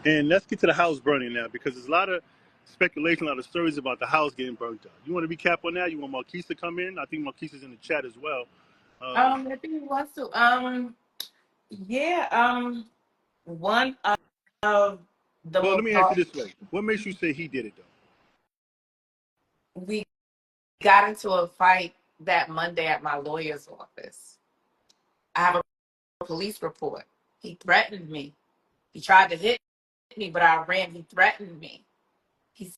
And let's get to the house burning now because there's a lot of speculation, a lot of stories about the house getting burnt up. You want to recap on that? You want Marquise to come in? I think Marquise is in the chat as well. I think he wants to. Yeah. One of the Well, let most me ask you this way: what makes you say he did it though? we got into a fight that Monday at my lawyer's office. I have a police report. He threatened me. He tried to hit me, but I ran. He threatened me. He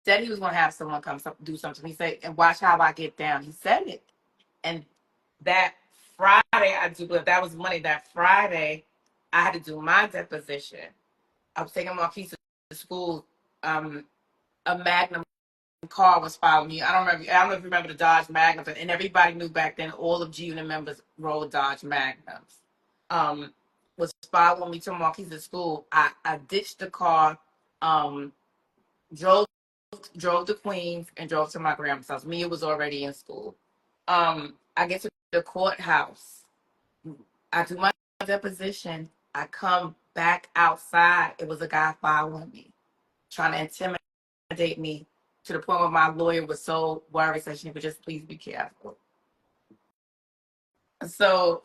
said he was going to have someone come do something. He said, and watch how I get down. He said it. And that Friday, I do believe that was Monday. That Friday, I had to do my deposition. I was taking my piece to school. A Magnum car was following me. I don't know if you remember the Dodge Magnums, and everybody knew back then all of G Unit members rode Dodge Magnums. Um, was following me to Marquise's school. I ditched the car, um, drove drove to Queens and drove to my grandma's house. Mia was already in school. I get to the courthouse. I do my deposition. I come back outside. It was a guy following me, trying to intimidate me to the point where my lawyer was so worried, said she would just please be careful. So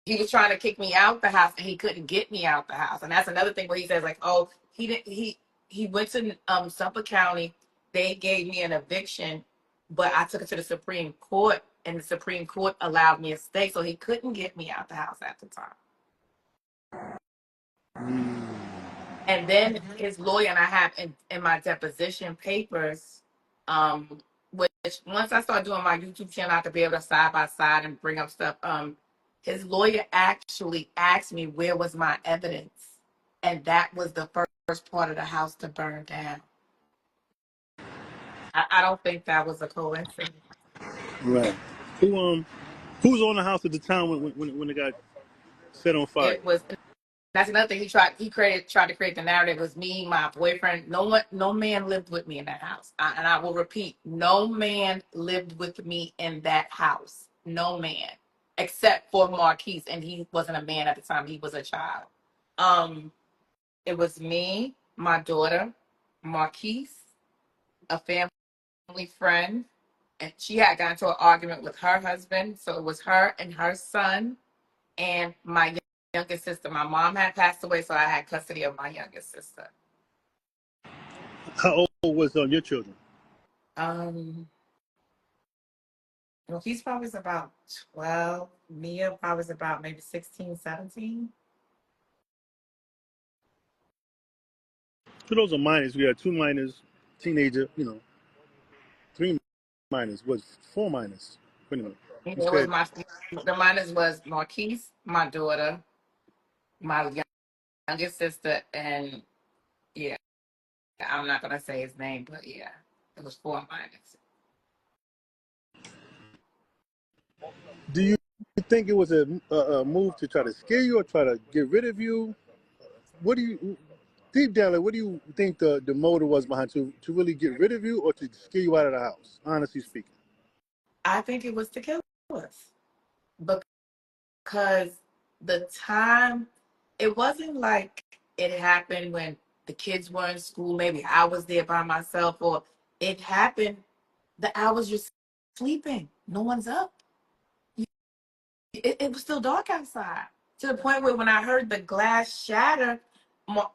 he was trying to kick me out the house and he couldn't get me out the house. And that's another thing where he says, like, oh, he didn't he went to Suffolk County, they gave me an eviction, but I took it to the Supreme Court and the Supreme Court allowed me to stay. So he couldn't get me out the house at the time. And then his lawyer and I have in my deposition papers, which once I start doing my YouTube channel, I have to be able to side by side and bring up stuff. His lawyer actually asked me where was my evidence, and that was the first part of the house to burn down. I don't think that was a coincidence. Right. Who was on the house at the time when it got set on fire? It was. That's another thing tried to create the narrative. It was me, my boyfriend. No man lived with me in that house. And I will repeat, no man lived with me in that house. No man, except for Marquise, and he wasn't a man at the time. He was a child. Um, it was me, my daughter, Marquise, a family friend, and she had gotten into an argument with her husband. So it was her and her son and my youngest sister. My mom had passed away, so I had custody of my youngest sister. How old was your children? Um, well, he's probably about 12. Mia probably about maybe 16, 17. So those are minors. We had two minors, teenager. Three minors. Was four minors? Wait a minute. It You was said the minors was Marquise, my daughter, my youngest sister, and yeah, I'm not gonna say his name, but yeah, it was four minors. do you think it was a move to try to scare you or try to get rid of you? What do you deep down, like, what do you think the motive was behind to really get rid of you or to scare you out of the house? Honestly speaking. I think it was to kill us because the time it wasn't like it happened when the kids were in school. Maybe I was there by myself, or it happened the hours you're sleeping. No one's up. It was still dark outside to the point where when I heard the glass shatter,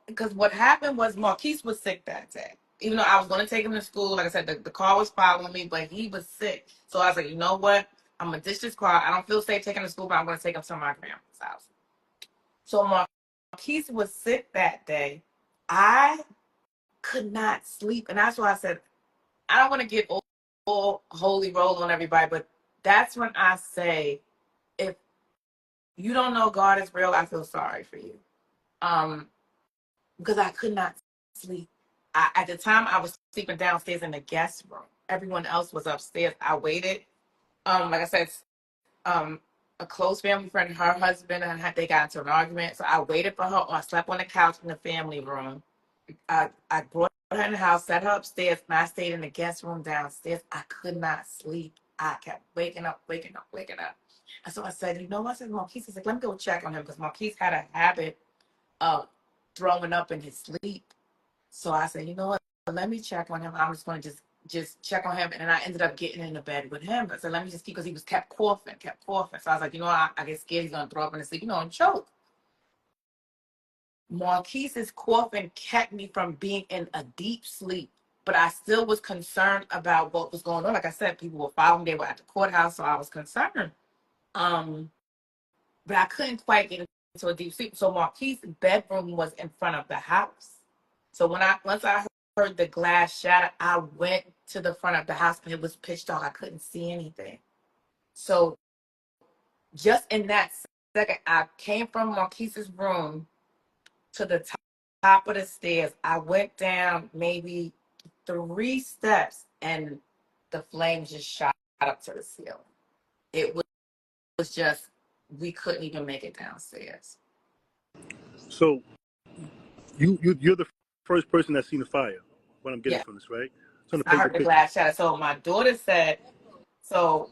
because what happened was Marquise was sick that day. Even though I was going to take him to school, like I said, the car was following me, but he was sick. So I was like, you know what? I'm going to ditch this car. I don't feel safe taking him to school, but I'm going to take him to my grandma's house. So Marquise was sick that day. I could not sleep. And that's why I said, I don't want to get all holy roll on everybody, but that's when I say, if you don't know God is real, I feel sorry for you. Because I could not sleep. At the time, I was sleeping downstairs in the guest room. Everyone else was upstairs. I waited. Like I said, um, a close family friend, her husband, and they got into an argument. So I waited for her, or I slept on the couch in the family room. I brought her in the house, set her upstairs, and I stayed in the guest room downstairs. I could not sleep. I kept waking up, waking up, waking up. And so I said, you know what? I said, Marquise, I said, let me go check on him because Marquise had a habit throwing up in his sleep. So I said, you know what? Let me check on him. I'm just going to just check on him. And then I ended up getting into bed with him. I said, let me just keep, because he was kept coughing. So I was like, you know what? I get scared he's going to throw up in his sleep, and choke. Marquise's coughing kept me from being in a deep sleep, but I still was concerned about what was going on. Like I said, people were following me. They were at the courthouse, so I was concerned. Um, but I couldn't quite get into a deep sleep. So Marquise's bedroom was in front of the house. So once I heard the glass shatter, I went to the front of the house, and it was pitch dark. I couldn't see anything. So just in that second, I came from Marquise's room to the top of the stairs. I went down maybe 3 steps, and the flames just shot up to the ceiling. It was just, we couldn't even make it downstairs. So you're the first person that's seen the fire. What I'm getting Yeah, from this, right? So I'm gonna I paint the heard the picture. glass shatter. So my daughter said, so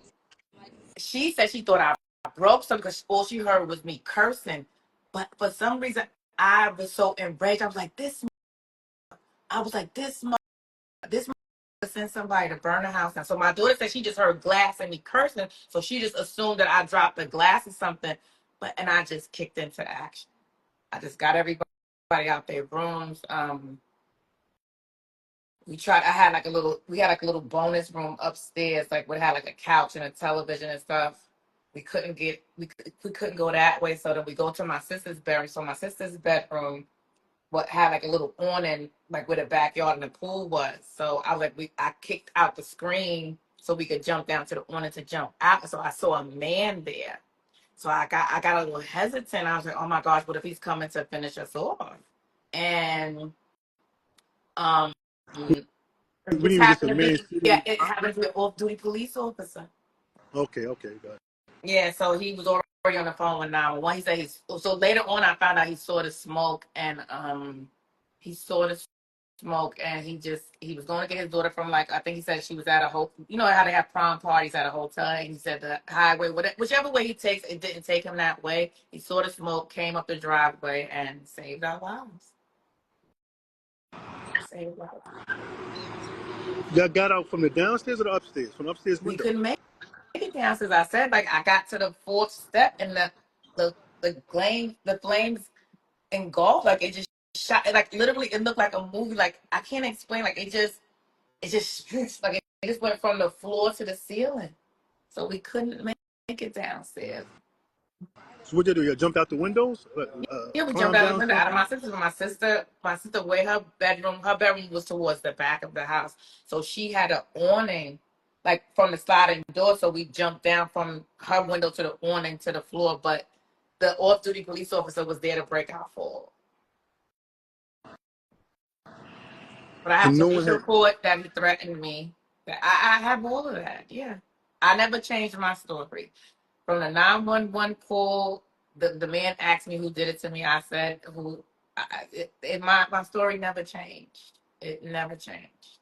she said she thought I broke something because all she heard was me cursing. But for some reason, I was so enraged. I was like, this send somebody to burn the house down. So my daughter said she just heard glass and me cursing, so she just assumed that I dropped the glass or something. And I just kicked into action. I just got everybody out their rooms. We had like a little bonus room upstairs, like we had like a couch and a television and stuff. We couldn't go that way, so then we go to my sister's bedroom. So my sister's bedroom what had like a little awning, like where the backyard and the pool was. So I kicked out the screen so we could jump down to the awning to jump out. So I saw a man there. So I got a little hesitant. I was like, oh my gosh, what if he's coming to finish us off? And um, it What do just you mean? Just a happened to man be, sitting? yeah, it happened to be an off-duty police officer. Okay, got it. Yeah, so he was already on the phone with 911. He said so later on I found out he saw the smoke, and he saw the smoke, and he was going to get his daughter from, like, I think he said she was at a hotel. You know how they have prom parties at a hotel, and he said the highway, whichever way he takes, it didn't take him that way. He saw the smoke, came up the driveway, and saved our lives. Saved our lives. Y'all got out from the downstairs or the upstairs? From the upstairs We window. couldn't make it downstairs. I said, like, I got to the fourth step, and the flames engulfed, like, it just shot, like, literally it looked like a movie. Like, I can't explain, like, it just like it just went from the floor to the ceiling. So we couldn't make it downstairs. So what you do? You jumped out the windows? Yeah, we jumped Climb out the down window out of something? my sister's. My sister, where her bedroom was towards the back of the house. So she had an awning, like from the sliding door. So we jumped down from her window to the awning to the floor. But the off-duty police officer was there to break our fall. But I have And no one police had. report that he threatened me. I have all of that. Yeah, I never changed my story. From the 911 call, the man asked me who did it to me. I said who. My story never changed. It never changed.